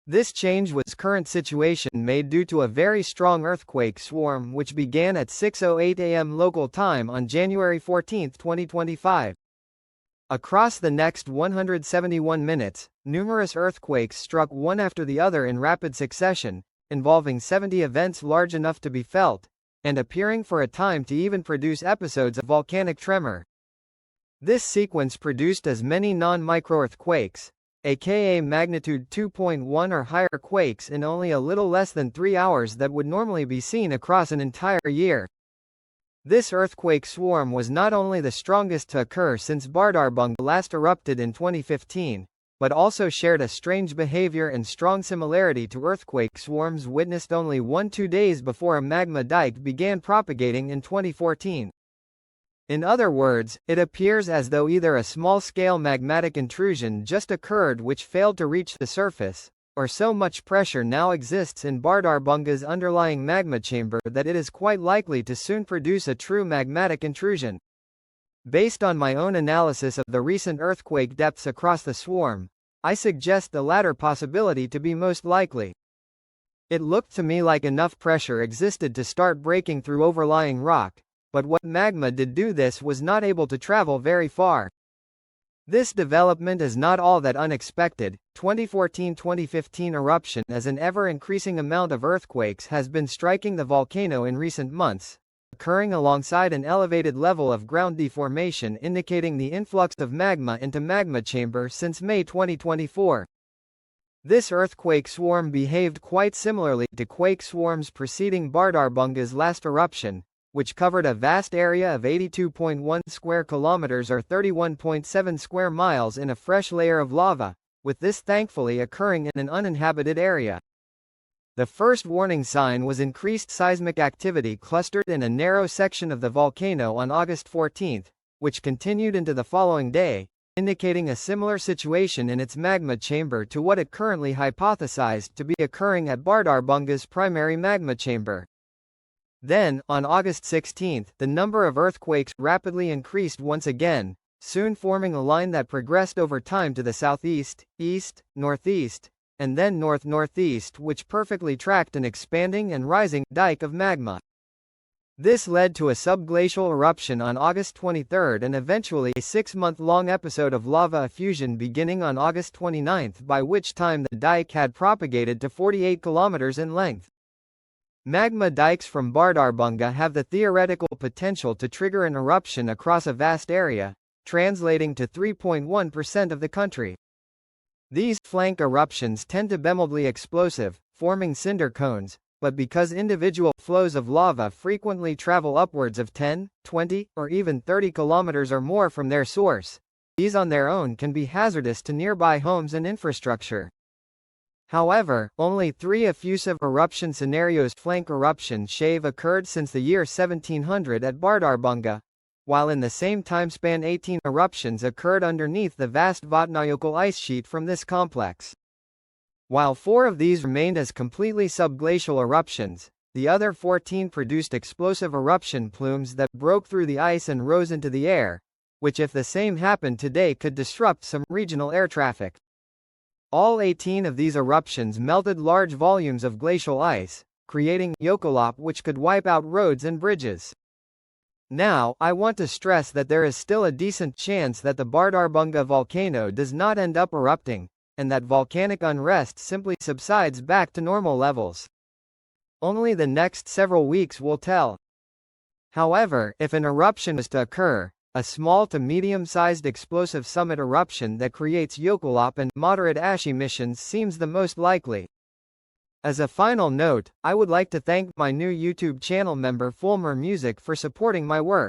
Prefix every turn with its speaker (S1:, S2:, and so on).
S1: This change was current situation made due to a very strong earthquake swarm which began at 6:08 a.m. local time on January 14, 2025. Across the next 171 minutes, numerous earthquakes struck one after the other in rapid succession, involving 70 events large enough to be felt, and appearing for a time to even produce episodes of volcanic tremor. This sequence produced as many non-microearthquakes, aka magnitude 2.1 or higher quakes in only a little less than 3 hours that would normally be seen across an entire year. This earthquake swarm was not only the strongest to occur since Bardarbunga last erupted in 2015, but also shared a strange behavior and strong similarity to earthquake swarms witnessed only 1–2 days before a magma dike began propagating in 2014. In other words, it appears as though either a small-scale magmatic intrusion just occurred which failed to reach the surface, or so much pressure now exists in Bardarbunga's underlying magma chamber that it is quite likely to soon produce a true magmatic intrusion. Based on my own analysis of the recent earthquake depths across the swarm, I suggest the latter possibility to be most likely. It looked to me like enough pressure existed to start breaking through overlying rock, but what magma did do this was not able to travel very far. This development is not all that unexpected. 2014–2015 eruption as an ever-increasing amount of earthquakes has been striking the volcano in recent months, occurring alongside an elevated level of ground deformation indicating the influx of magma into magma chamber since May 2024. This earthquake swarm behaved quite similarly to quake swarms preceding Bardarbunga's last eruption, which covered a vast area of 82.1 square kilometers or 31.7 square miles in a fresh layer of lava, with this thankfully occurring in an uninhabited area. The first warning sign was increased seismic activity clustered in a narrow section of the volcano on August 14, which continued into the following day, indicating a similar situation in its magma chamber to what it currently hypothesized to be occurring at Bardarbunga's primary magma chamber. Then, on August 16, the number of earthquakes rapidly increased once again, soon forming a line that progressed over time to the southeast, east, northeast, and then north-northeast, which perfectly tracked an expanding and rising dike of magma. This led to a subglacial eruption on August 23 and eventually a 6-month-long episode of lava effusion beginning on August 29, by which time the dike had propagated to 48 kilometers in length. Magma dikes from Bardarbunga have the theoretical potential to trigger an eruption across a vast area, translating to 3.1% of the country. These flank eruptions tend to be mildly explosive, forming cinder cones, but because individual flows of lava frequently travel upwards of 10, 20, or even 30 kilometers or more from their source, these on their own can be hazardous to nearby homes and infrastructure. However, only 3 effusive eruption scenarios flank eruption shave occurred since the year 1700 at Bardarbunga, while in the same timespan 18 eruptions occurred underneath the vast Vatnajökull ice sheet from this complex. While 4 of these remained as completely subglacial eruptions, the other 14 produced explosive eruption plumes that broke through the ice and rose into the air, which if the same happened today could disrupt some regional air traffic. All 18 of these eruptions melted large volumes of glacial ice, creating Jökullaup which could wipe out roads and bridges. Now, I want to stress that there is still a decent chance that the Bardarbunga volcano does not end up erupting, and that volcanic unrest simply subsides back to normal levels. Only the next several weeks will tell. However, if an eruption is to occur, a small to medium-sized explosive summit eruption that creates Jökullaup and moderate ash emissions seems the most likely. As a final note, I would like to thank my new YouTube channel member Fulmer Music for supporting my work.